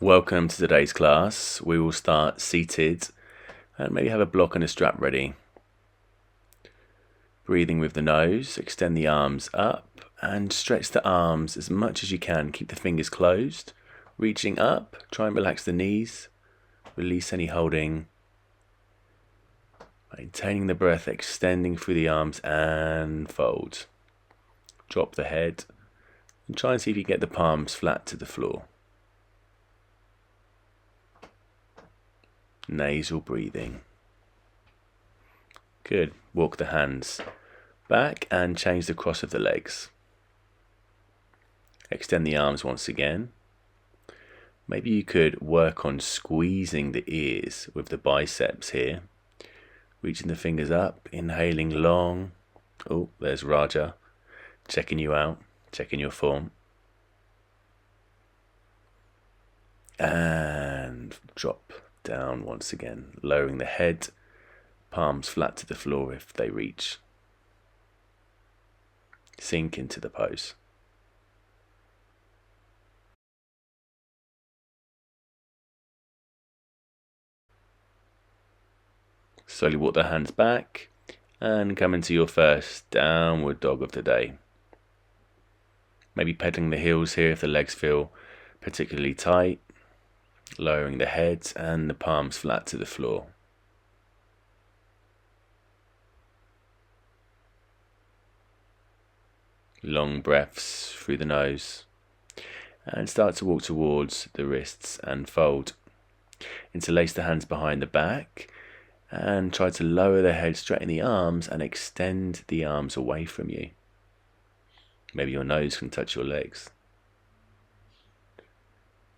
Welcome to today's class. We will start seated and maybe have a block and a strap ready. Breathing with the nose, extend the arms up and stretch the arms as much as you can. Keep the fingers closed. Reaching up, try and relax the knees. Release any holding. Maintaining the breath, extending through the arms and fold. Drop the head and try and see if you get the palms flat to the floor. Nasal breathing. Good. Walk the hands back and change the cross of the legs. Extend the arms once again. Maybe you could work on squeezing the ears with the biceps here. Reaching the fingers up, inhaling long. Oh, there's Raja. Checking you out, checking your form. And drop down once again, lowering the head, palms flat to the floor if they reach. Sink into the pose. Slowly walk the hands back and come into your first downward dog of the day. Maybe pedaling the heels here if the legs feel particularly tight. Lowering the head and the palms flat to the floor. Long breaths through the nose. And start to walk towards the wrists and fold. Interlace the hands behind the back. And try to lower the head, straighten the arms and extend the arms away from you. Maybe your nose can touch your legs.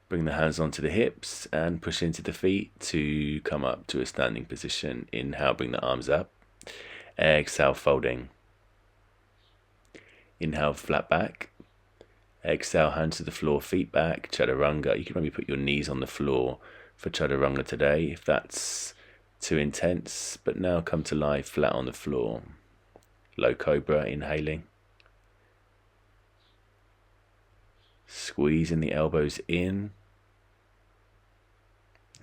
Bring the hands onto the hips and push into the feet to come up to a standing position. Inhale, bring the arms up. Exhale, folding. Inhale, flat back. Exhale, hands to the floor, feet back, chaturanga. You can maybe put your knees on the floor for chaturanga today if that's too intense. But now come to lie flat on the floor. Low cobra, inhaling. Squeezing the elbows in.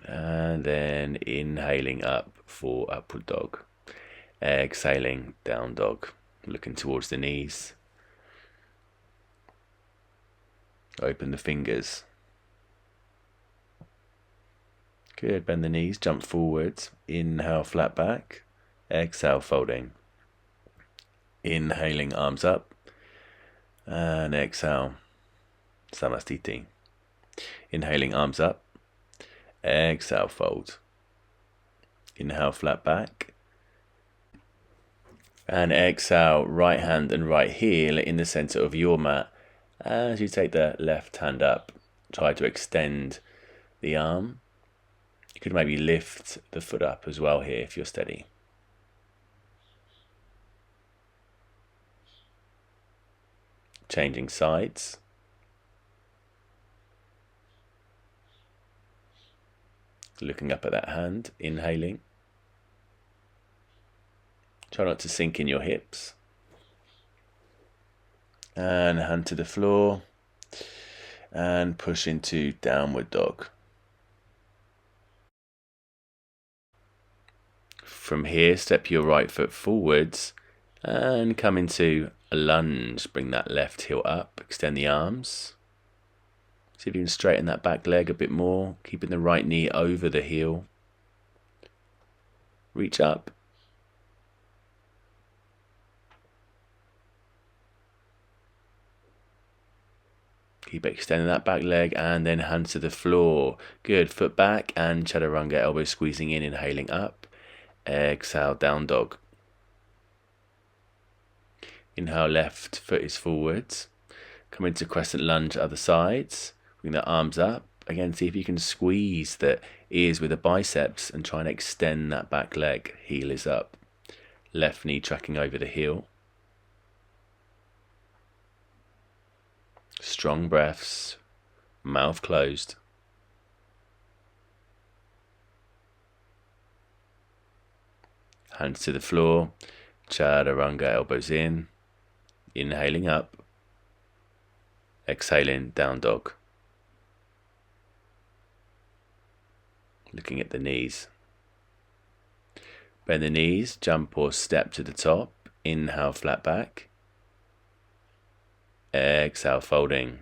And then inhaling up for upward dog. Exhaling, down dog. Looking towards the knees. Open the fingers. Good, bend the knees, jump forwards. Inhale, flat back. Exhale, folding. Inhaling, arms up. And exhale, samastiti. Inhaling, arms up. Exhale, fold. Inhale, flat back. And exhale, right hand and right heel in the center of your mat. As you take the left hand up, try to extend the arm. You could maybe lift the foot up as well here if you're steady. Changing sides. Looking up at that hand, inhaling. Try not to sink in your hips. And hand to the floor. And push into downward dog. From here, step your right foot forwards and come into a lunge. Bring that left heel up, extend the arms. See if you can straighten that back leg a bit more, keeping the right knee over the heel. Reach up. Keep extending that back leg and then hands to the floor. Good, foot back and chaturanga, elbow squeezing in, inhaling up. Exhale, down dog. Inhale, left foot is forwards. Come into crescent lunge, other sides. Bring the arms up. Again, see if you can squeeze the ears with the biceps and try and extend that back leg. Heel is up. Left knee tracking over the heel. Strong breaths. Mouth closed. Hands to the floor. Chaturanga, elbows in. Inhaling up. Exhaling, down dog. looking at the knees. Bend the knees, jump or step to the top. Inhale, flat back. Exhale, folding.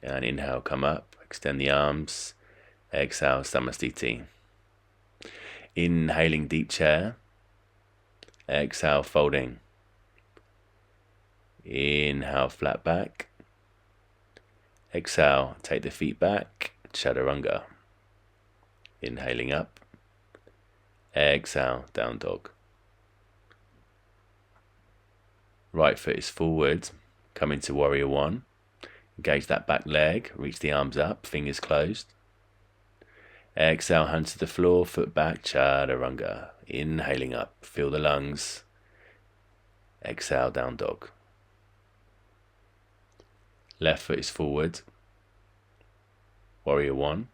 And inhale, come up, extend the arms. Exhale, samastiti. Inhaling, deep chair. Exhale, folding. Inhale, flat back. Exhale, take the feet back, chaturanga. Inhaling up. Exhale, down dog. Right foot is forward, come into warrior one. Engage that back leg, reach the arms up, fingers closed. Exhale, hands to the floor, foot back, chaturanga. Inhaling up, feel the lungs. Exhale, down dog. Left foot is forward. Warrior one.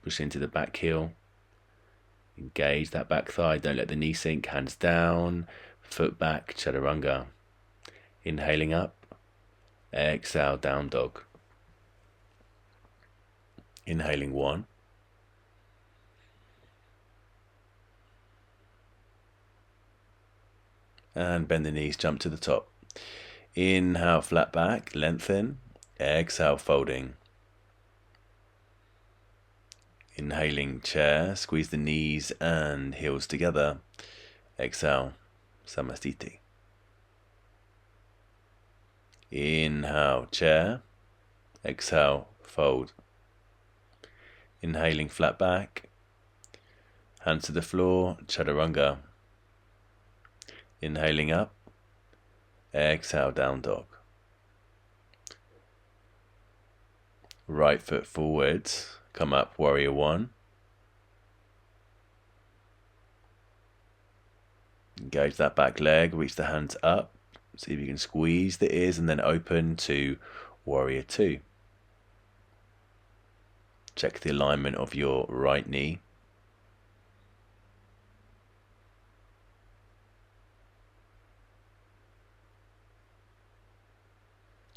Push into the back heel. Engage that back thigh, don't let the knee sink, hands down, foot back, chaturanga. Inhaling up. Exhale, down dog. Inhaling one. And bend the knees, jump to the top. Inhale, flat back, lengthen. Exhale, folding. Inhaling, chair, squeeze the knees and heels together. Exhale, samastiti. Inhale, chair. Exhale, fold. Inhaling, flat back. Hands to the floor, chaturanga. Inhaling up. Exhale, down dog. Right foot forwards. Come up, warrior one. Engage that back leg, reach the hands up. See if you can squeeze the ears and then open to warrior two. Check the alignment of your right knee.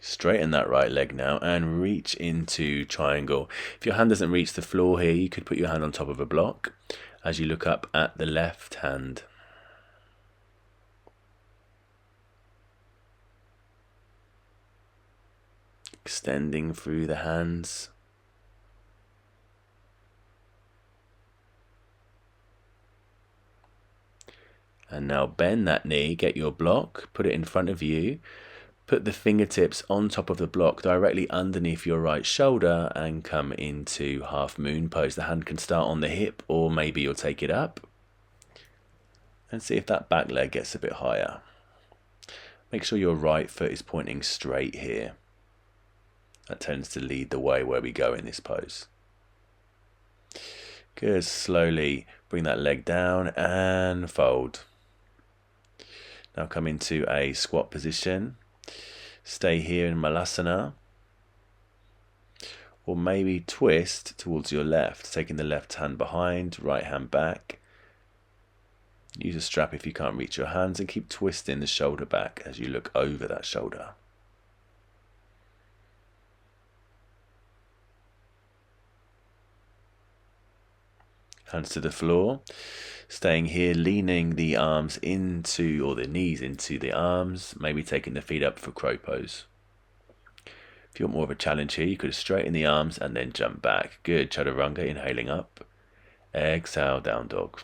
Straighten that right leg now and reach into triangle. If your hand doesn't reach the floor here, you could put your hand on top of a block as you look up at the left hand. Extending through the hands. And now bend that knee, get your block, put it in front of you. Put the fingertips on top of the block directly underneath your right shoulder and come into half moon pose. The hand can start on the hip or maybe you'll take it up. And see if that back leg gets a bit higher. Make sure your right foot is pointing straight here. That tends to lead the way where we go in this pose. Good, slowly bring that leg down and fold. Now come into a squat position. Stay here in Malasana, or maybe twist towards your left, taking the left hand behind, right hand back. Use a strap if you can't reach your hands and keep twisting the shoulder back as you look over that shoulder. Hands to the floor. Staying here, leaning the arms into, or the knees into the arms, maybe taking the feet up for crow pose. If you want more of a challenge here, you could straighten the arms and then jump back. Good, chaturanga, inhaling up. Exhale, down dog.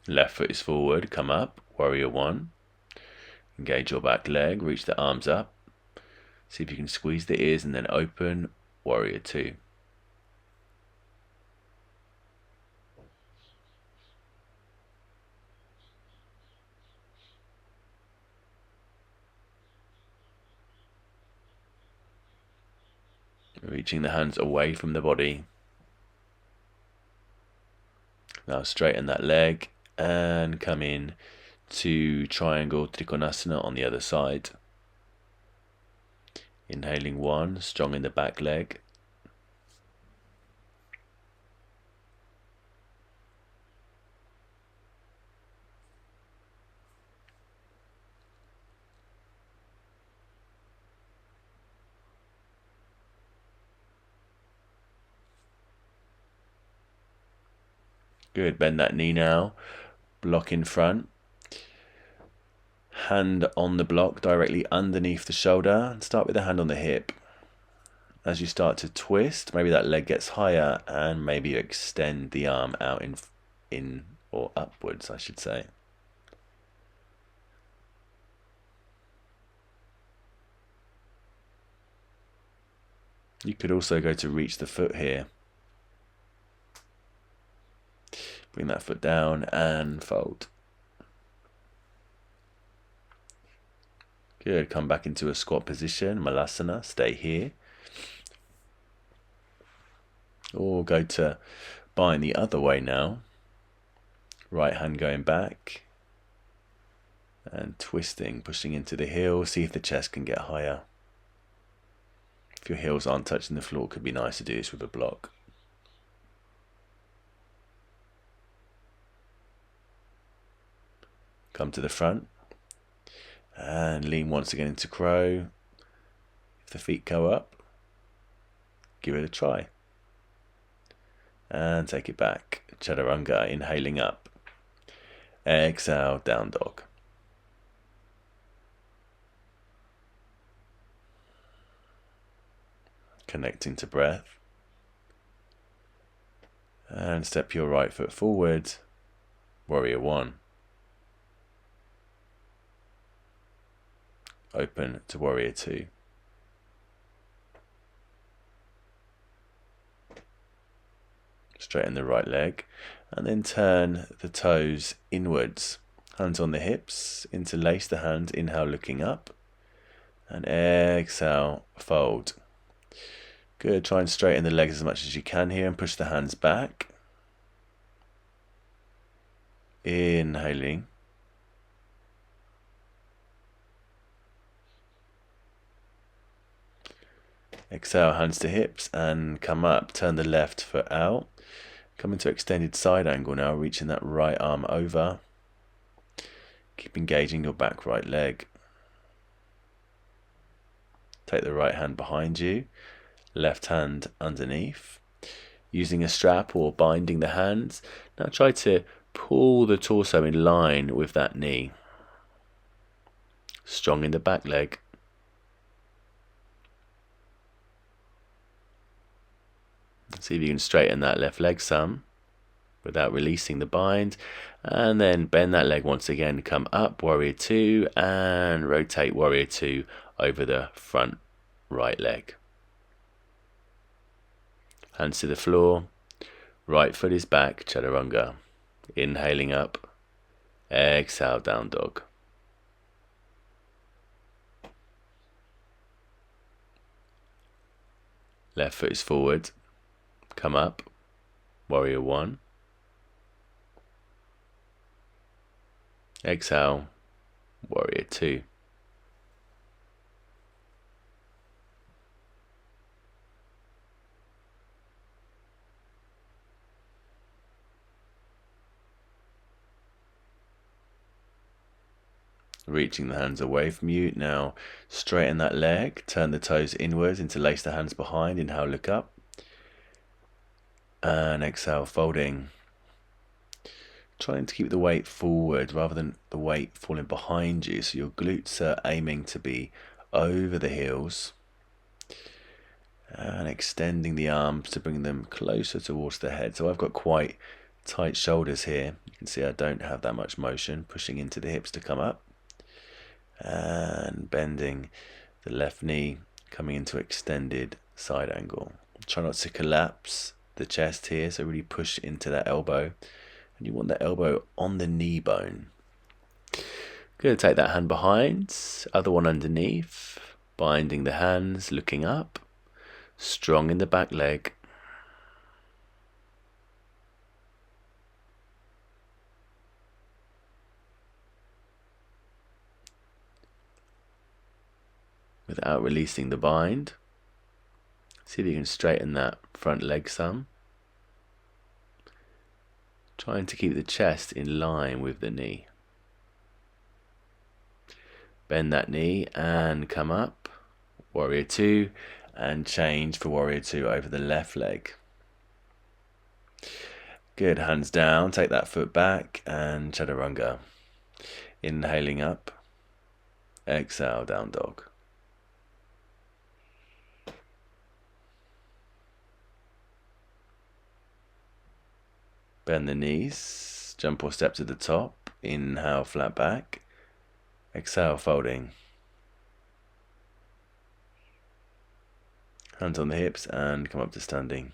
Left foot is forward, come up, warrior one. Engage your back leg, reach the arms up. See if you can squeeze the ears and then open, warrior two. Reaching the hands away from the body. Now straighten that leg and come in to triangle trikonasana on the other side. Inhaling one, strong in the back leg. Good, bend that knee now, block in front. Hand on the block directly underneath the shoulder, and start with the hand on the hip. As you start to twist, maybe that leg gets higher, and maybe you extend the arm out in or upwards, I should say. You could also go to reach the foot here. Bring that foot down and fold. Good, come back into a squat position, malasana, stay here. Or go to bind the other way now. Right hand going back. And twisting, pushing into the heel, see if the chest can get higher. If your heels aren't touching the floor, it could be nice to do this with a block. Come to the front and lean once again into crow. If the feet go up, give it a try. And take it back. Chaturanga, inhaling up. Exhale, down dog. Connecting to breath. And step your right foot forward, warrior one. Open to warrior two. Straighten the right leg, and then turn the toes inwards. Hands on the hips, interlace the hands, inhale looking up, and exhale, fold. Good, try and straighten the legs as much as you can here and push the hands back. Inhaling. Exhale, hands to hips and come up. Turn the left foot out. Come into extended side angle now, reaching that right arm over. Keep engaging your back right leg. Take the right hand behind you. Left hand underneath, using a strap or binding the hands. Now try to pull the torso in line with that knee. Strong in the back leg. See if you can straighten that left leg some without releasing the bind, and then bend that leg once again. Come up, warrior two, and rotate warrior two over the front right leg. Hands to the floor, right foot is back, chaturanga. Inhaling up, exhale, down dog. Left foot is forward, come up, warrior one. Exhale, warrior two. Reaching the hands away from you. Now straighten that leg, turn the toes inwards, interlace the hands behind. Inhale, look up. And exhale, folding. Trying to keep the weight forward rather than the weight falling behind you. So your glutes are aiming to be over the heels. And extending the arms to bring them closer towards the head. So I've got quite tight shoulders here. You can see I don't have that much motion. Pushing into the hips to come up. And bending the left knee, coming into extended side angle. Try not to collapse the chest here, so really push into that elbow, and you want that elbow on the knee bone. Good, take that hand behind, other one underneath, binding the hands, looking up, strong in the back leg. Without releasing the bind. See if you can straighten that front leg some. Trying to keep the chest in line with the knee. Bend that knee and come up. Warrior two, and change for warrior two over the left leg. Good, hands down, take that foot back and chaturanga. Inhaling up, exhale, down dog. Bend the knees, jump or step to the top, inhale, flat back, exhale, folding. Hands on the hips and come up to standing.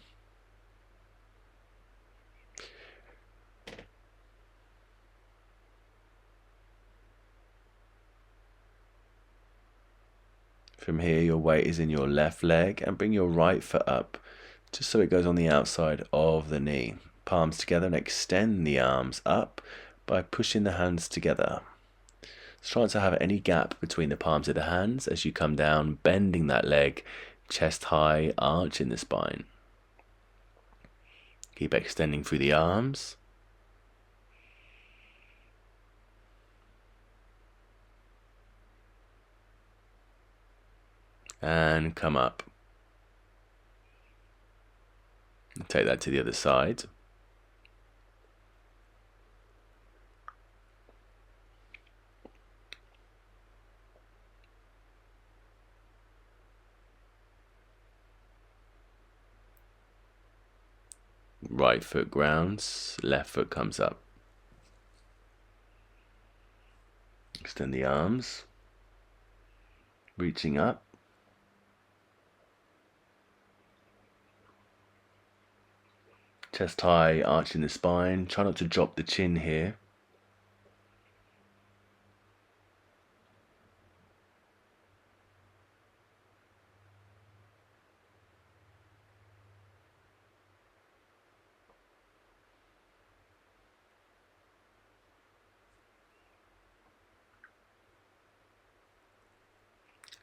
From here, your weight is in your left leg and bring your right foot up just so it goes on the outside of the knee. Palms together and extend the arms up by pushing the hands together. Try not to have any gap between the palms of the hands as you come down, bending that leg, chest high, arch in the spine. Keep extending through the arms. And come up. Take that to the other side. Right foot grounds, left foot comes up. Extend the arms, reaching up. Chest high, arching the spine. Try not to drop the chin here.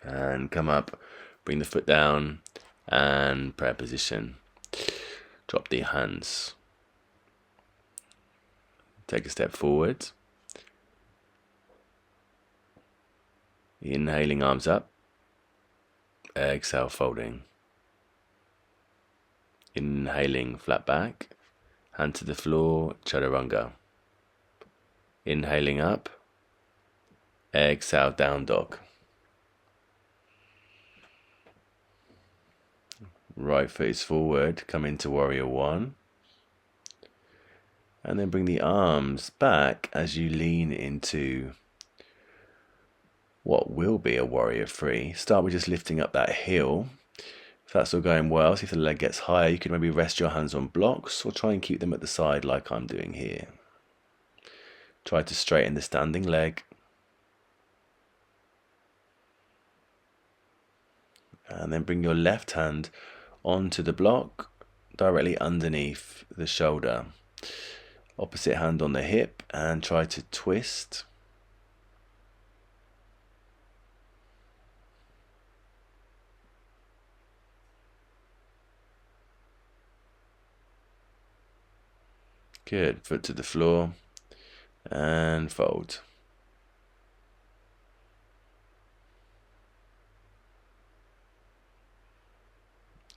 And come up, bring the foot down and prayer position. Drop the hands. Take a step forward. Inhaling, arms up. Exhale, folding. Inhaling, flat back. Hand to the floor, chaturanga. Inhaling up. Exhale, down dog. Right foot is forward, come into warrior one. And then bring the arms back as you lean into what will be a warrior three. Start with just lifting up that heel. If that's all going well, see if the leg gets higher, you can maybe rest your hands on blocks or try and keep them at the side like I'm doing here. Try to straighten the standing leg. And then bring your left hand onto the block, directly underneath the shoulder. Opposite hand on the hip and try to twist. Good, foot to the floor and fold.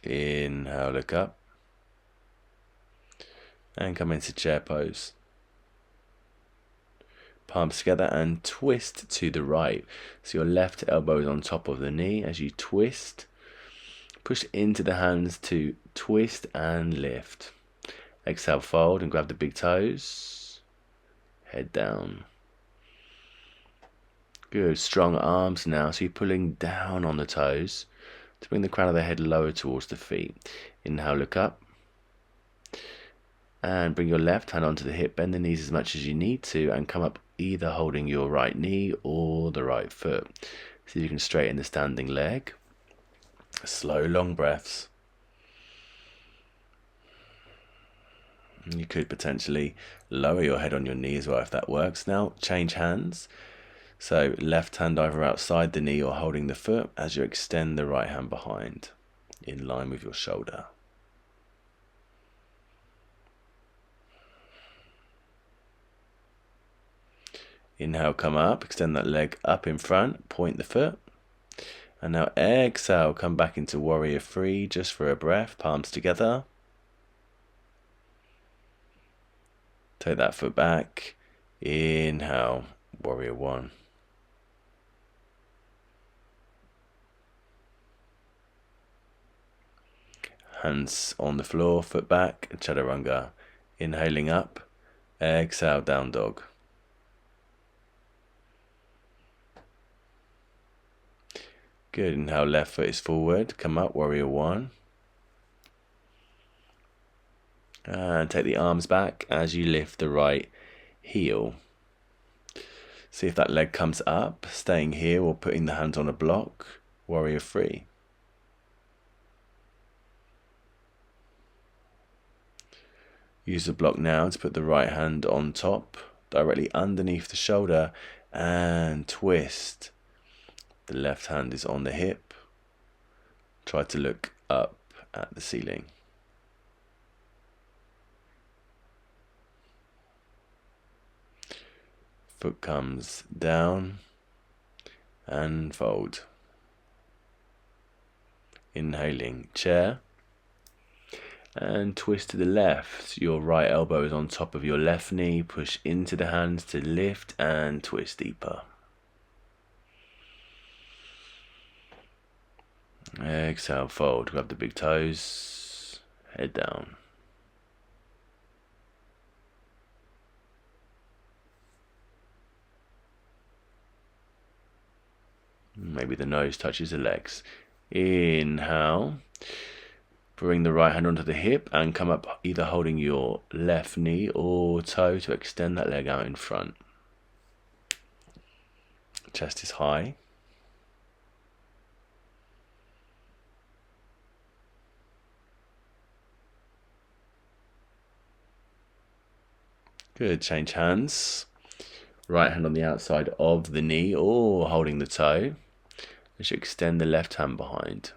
Inhale, look up. And come into chair pose. Palms together and twist to the right. So your left elbow is on top of the knee as you twist. Push into the hands to twist and lift. Exhale, fold and grab the big toes. Head down. Good, strong arms now. So you're pulling down on the toes to bring the crown of the head lower towards the feet. Inhale, look up. And bring your left hand onto the hip, bend the knees as much as you need to, and come up either holding your right knee or the right foot. So you can straighten the standing leg. Slow, long breaths. You could potentially lower your head on your knee as well if that works. Now change hands. So left hand either outside the knee or holding the foot as you extend the right hand behind, in line with your shoulder. Inhale, come up, extend that leg up in front, point the foot. And now exhale, come back into warrior three just for a breath, palms together. Take that foot back. Inhale, warrior one. Hands on the floor, foot back, chaturanga. Inhaling up, exhale, down dog. Good, inhale, left foot is forward, come up, warrior one. And take the arms back as you lift the right heel. See if that leg comes up, staying here or putting the hands on a block, warrior three. Use the block now to put the right hand on top, directly underneath the shoulder, and twist. The left hand is on the hip. Try to look up at the ceiling. Foot comes down and fold. Inhaling, chair. And twist to the left. Your right elbow is on top of your left knee. Push into the hands to lift and twist deeper. Exhale, fold. Grab the big toes. Head down. Maybe the nose touches the legs. Inhale. Bring the right hand onto the hip and come up, either holding your left knee or toe to extend that leg out in front. Chest is high. Good, change hands. Right hand on the outside of the knee or holding the toe as you extend the left hand behind.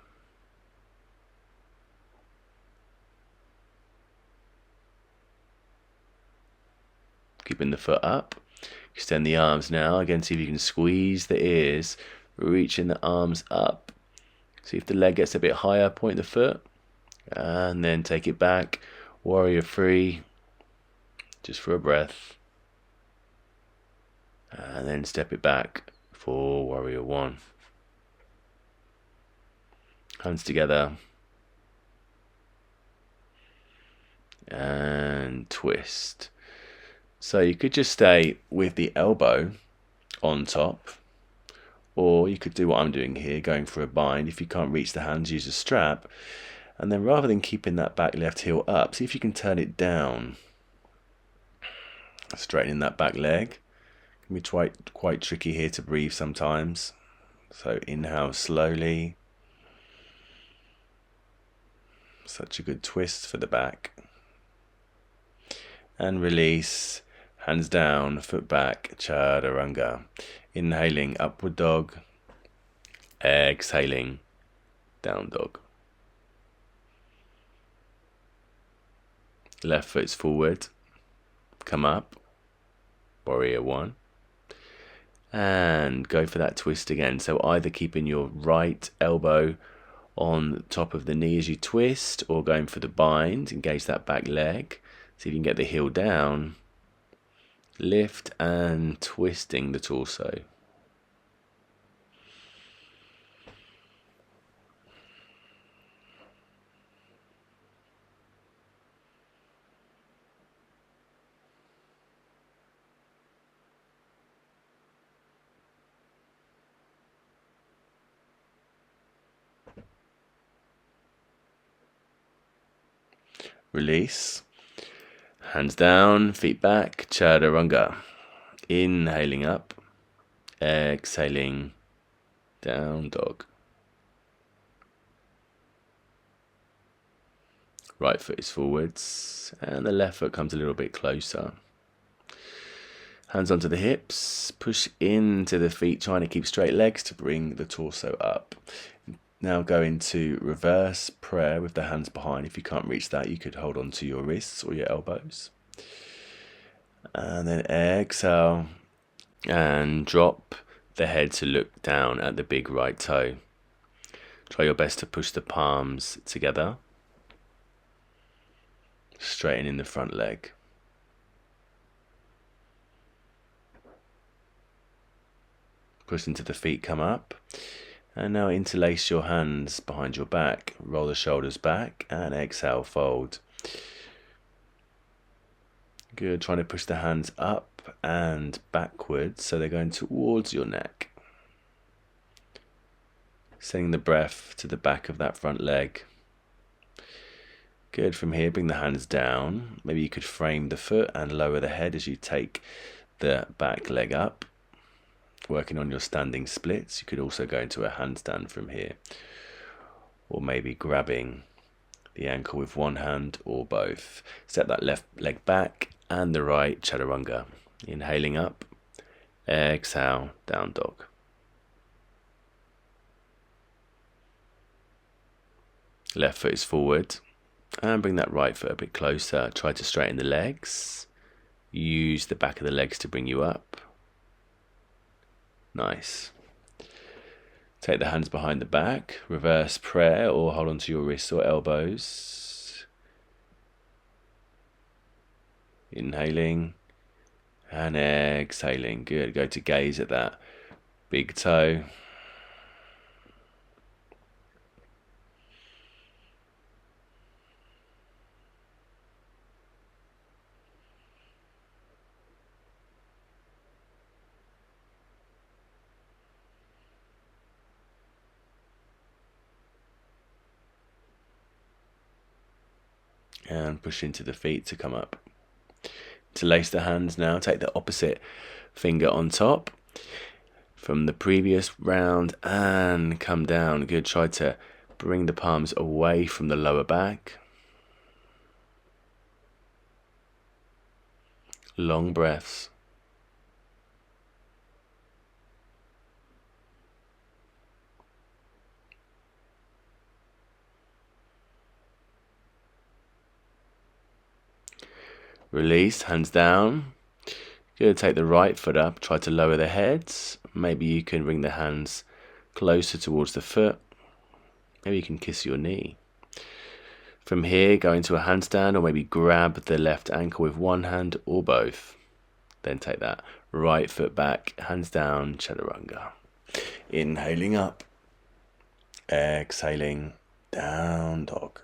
Keeping the foot up. Extend the arms now. Again, see if you can squeeze the ears, reaching the arms up. See if the leg gets a bit higher, point the foot, and then take it back. Warrior three, just for a breath. And then step it back for warrior one. Hands together. And twist. So you could just stay with the elbow on top, or you could do what I'm doing here, going for a bind. If you can't reach the hands, use a strap. And then rather than keeping that back left heel up, see if you can turn it down. Straightening that back leg. Can be quite tricky here to breathe sometimes. So inhale slowly. Such a good twist for the back. And release. Hands down, foot back, chaturanga. Inhaling, upward dog. Exhaling, down dog. Left foot's forward. Come up. Warrior one. And go for that twist again. So either keeping your right elbow on top of the knee as you twist, or going for the bind, engage that back leg. See if you can get the heel down. Lift and twisting the torso. Release. Hands down, feet back, chaturanga. Inhaling up, exhaling, down dog. Right foot is forwards, and the left foot comes a little bit closer. Hands onto the hips, push into the feet, trying to keep straight legs to bring the torso up. Now go into reverse prayer with the hands behind. If you can't reach that, you could hold on to your wrists or your elbows. And then exhale and drop the head to look down at the big right toe. Try your best to push the palms together. Straightening the front leg. Push into the feet, come up. And now interlace your hands behind your back. Roll the shoulders back and exhale, fold. Good, trying to push the hands up and backwards so they're going towards your neck. Sending the breath to the back of that front leg. Good, from here bring the hands down. Maybe you could frame the foot and lower the head as you take the back leg up. Working on your standing splits. You could also go into a handstand from here. Or maybe grabbing the ankle with one hand or both. Step that left leg back and the right chaturanga. Inhaling up, exhale, down dog. Left foot is forward and bring that right foot a bit closer. Try to straighten the legs. Use the back of the legs to bring you up. Nice. Take the hands behind the back, reverse prayer or hold onto your wrists or elbows. Inhaling and exhaling. Good. Go to gaze at that big toe. And push into the feet to come up. To lace the hands now, take the opposite finger on top from the previous round and come down. Good, try to bring the palms away from the lower back. Long breaths. Release, hands down. Good, take the right foot up, try to lower the heads. Maybe you can bring the hands closer towards the foot. Maybe you can kiss your knee. From here, go into a handstand or maybe grab the left ankle with one hand or both. Then take that right foot back, hands down, chaturanga. Inhaling up, exhaling, down dog.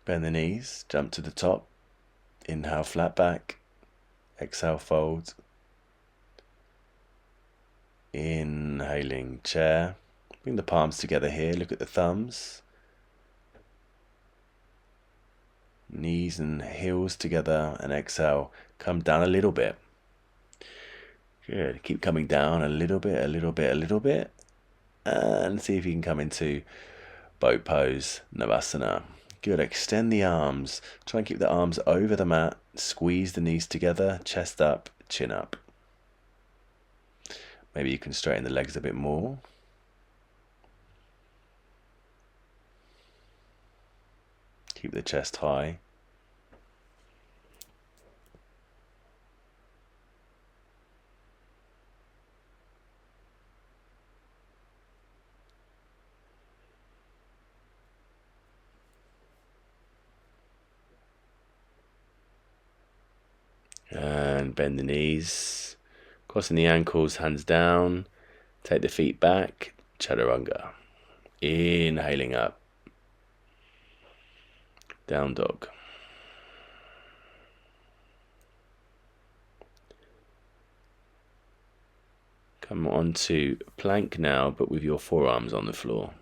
Bend the knees, jump to the top. Inhale, flat back. Exhale, fold. Inhaling, chair. Bring the palms together here. Look at the thumbs. Knees and heels together. And exhale, come down a little bit. Good. Keep coming down a little bit, a little bit, a little bit. And see if you can come into boat pose, Navasana. Good, extend the arms. Try and keep the arms over the mat. Squeeze the knees together, chest up, chin up. Maybe you can straighten the legs a bit more. Keep the chest high. And bend the knees, crossing the ankles, hands down. Take the feet back, chaturanga. Inhaling up, down dog. Come on to plank now, but with your forearms on the floor.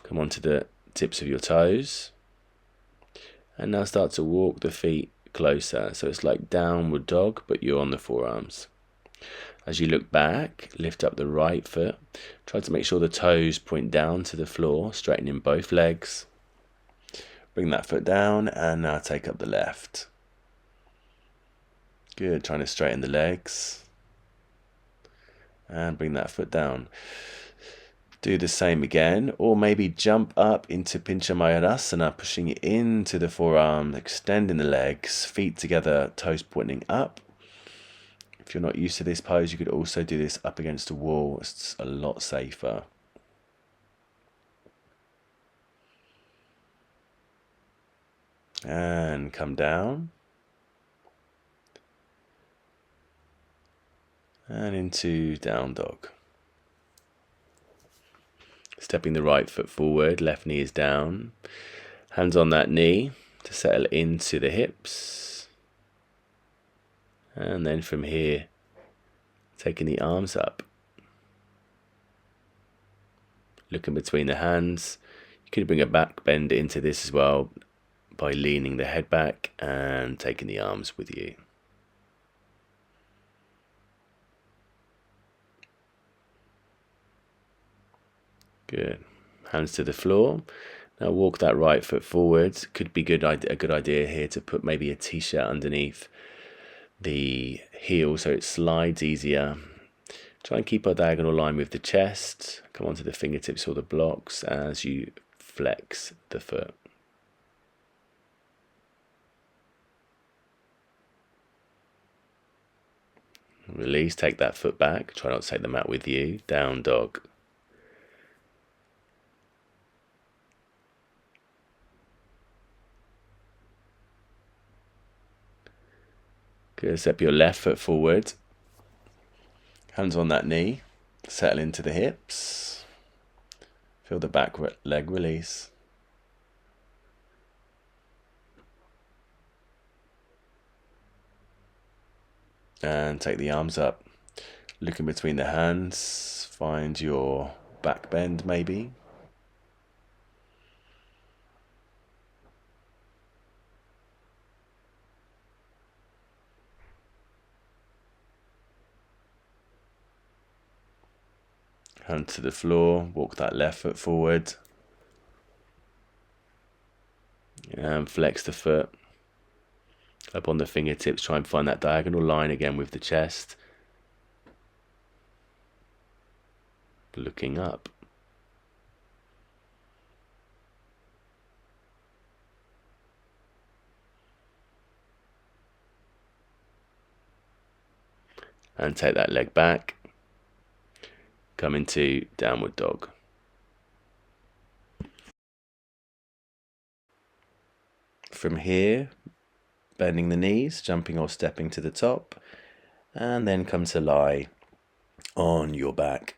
Come on to the tips of your toes. And now start to walk the feet closer. So it's like downward dog, but you're on the forearms. As you look back, lift up the right foot. Try to make sure the toes point down to the floor, straightening both legs. Bring that foot down and now take up the left. Good, trying to straighten the legs. And bring that foot down. Do the same again, or maybe jump up into Pincha Mayurasana, pushing it into the forearm, extending the legs, feet together, toes pointing up. If you're not used to this pose, you could also do this up against a wall. It's a lot safer. And come down. and into down dog. Stepping the right foot forward, left knee is down. Hands on that knee to settle into the hips. And then from here, taking the arms up. Looking between the hands. You could bring a back bend into this as well by leaning the head back and taking the arms with you. Good. Hands to the floor. Now walk that right foot forward. Could be a good idea here to put maybe a t-shirt underneath the heel so it slides easier. Try and keep a diagonal line with the chest. Come onto the fingertips or the blocks as you flex the foot. Release, take that foot back. Try not to take the mat with you. Down dog. Good. Step your left foot forward. Hands on that knee. Settle into the hips. Feel the back leg release. And take the arms up. Looking between the hands. Find your back bend maybe. Hand to the floor, walk that left foot forward. And flex the foot. Up on the fingertips, try and find that diagonal line again with the chest. Looking up. And take that leg back. Come into downward dog. From here, bending the knees, jumping or stepping to the top, and then come to lie on your back.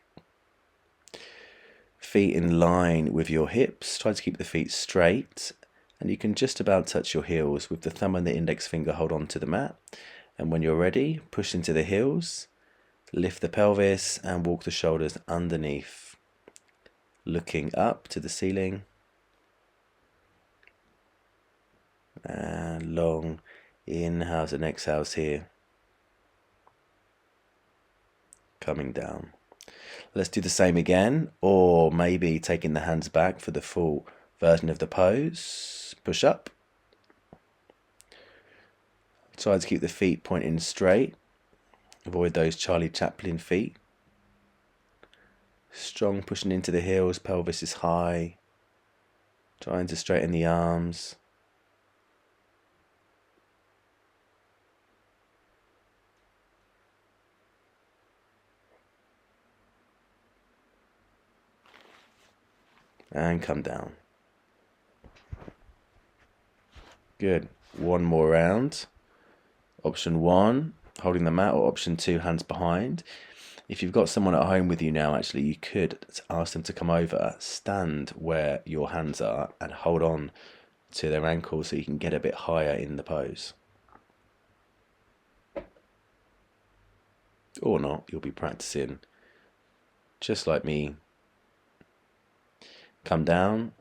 Feet in line with your hips. Try to keep the feet straight, and you can just about touch your heels with the thumb and the index finger. Hold on to the mat, and when you're ready, push into the heels. Lift the pelvis and walk the shoulders underneath, looking up to the ceiling. And long inhales and exhales here. Coming down. Let's do the same again, or maybe taking the hands back for the full version of the pose. Push up. Try to keep the feet pointing straight. Avoid those Charlie Chaplin feet. Strong pushing into the heels, pelvis is high. Trying to straighten the arms. And come down. Good. One more round. Option 1, holding the mat, or option 2, hands behind. If you've got someone at home with you now, actually, you could ask them to come over, stand where your hands are, and hold on to their ankles so you can get a bit higher in the pose. Or not, you'll be practicing just like me. Come down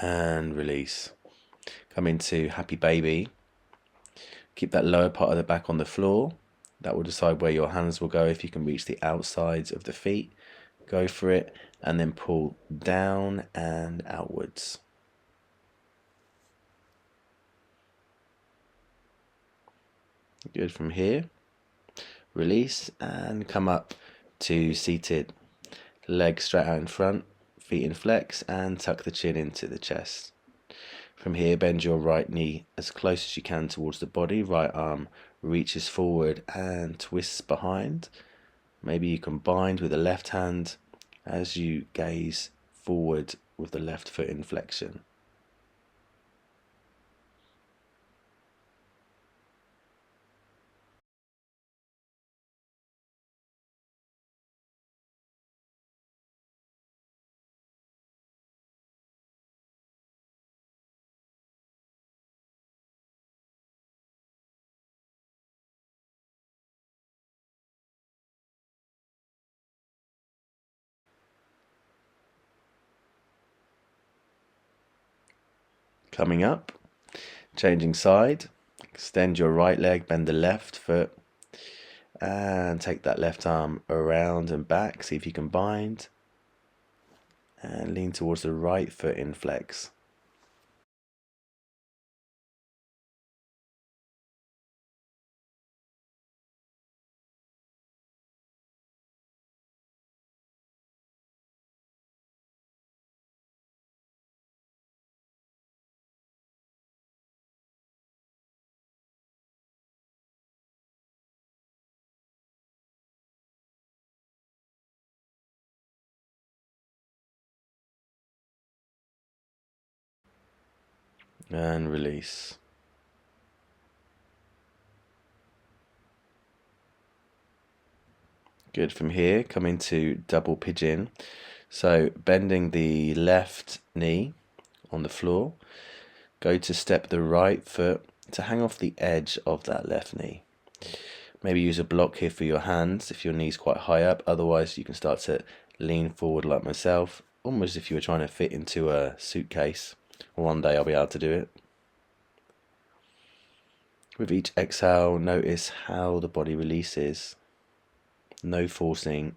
and release. Come into happy baby. Keep that lower part of the back on the floor. That will decide where your hands will go. If you can reach the outsides of the feet, go for it, and then pull down and outwards. Good. From here, release and come up to seated. Legs straight out in front, feet in flex, and tuck the chin into the chest. From here, bend your right knee as close as you can towards the body. Right arm reaches forward and twists behind. Maybe you can bind with the left hand as you gaze forward with the left foot in flexion. Coming up, changing side, extend your right leg, bend the left foot, and take that left arm around and back. See if you can bind, and lean towards the right foot in flex. And release. Good. From here, come into double pigeon. So bending the left knee on the floor, go to step the right foot to hang off the edge of that left knee. Maybe use a block here for your hands if your knee's quite high up. Otherwise, you can start to lean forward like myself, almost if you were trying to fit into a suitcase. One day I'll be able to do it. With each exhale, notice how the body releases. No forcing.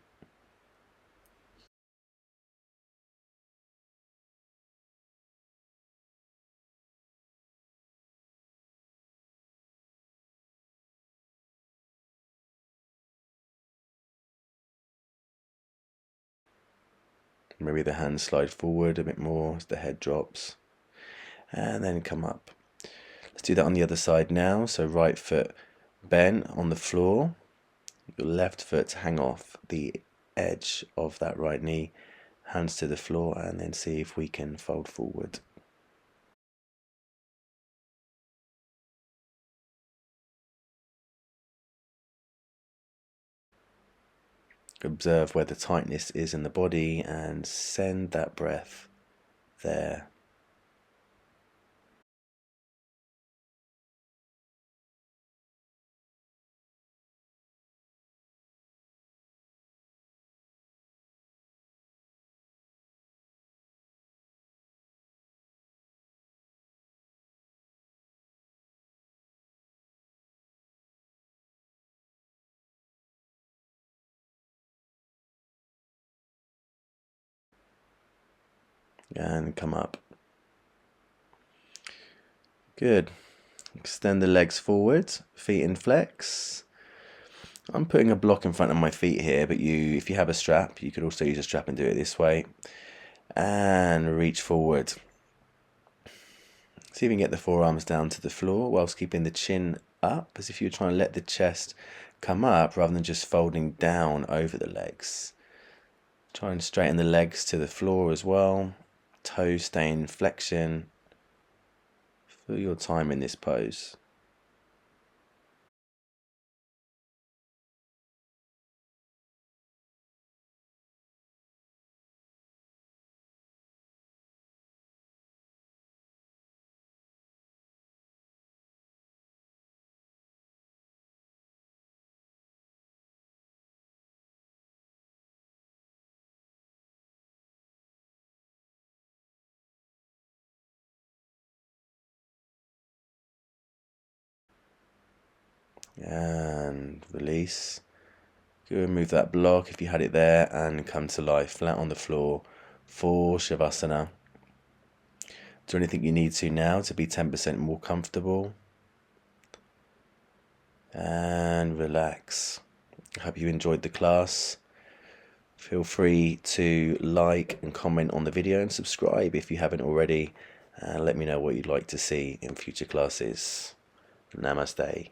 Maybe the hands slide forward a bit more as the head drops. And then come up. Let's do that on the other side now. So right foot bent on the floor. Your left foot to hang off the edge of that right knee. Hands to the floor, and then see if we can fold forward. Observe where the tightness is in the body and send that breath there. And come up. Good. Extend the legs forward, feet in flex. I'm putting a block in front of my feet here, but if you have a strap, you could also use a strap and do it this way. And reach forward. See if you can get the forearms down to the floor whilst keeping the chin up, as if you're trying to let the chest come up rather than just folding down over the legs. Try and straighten the legs to the floor as well. Toes stay in flexion. Feel your time in this pose. And release. Go and move that block if you had it there and come to life, flat on the floor for Shavasana. Do anything you need to now to be 10% more comfortable. And relax. I hope you enjoyed the class. Feel free to like and comment on the video and subscribe if you haven't already. And let me know what you'd like to see in future classes. Namaste.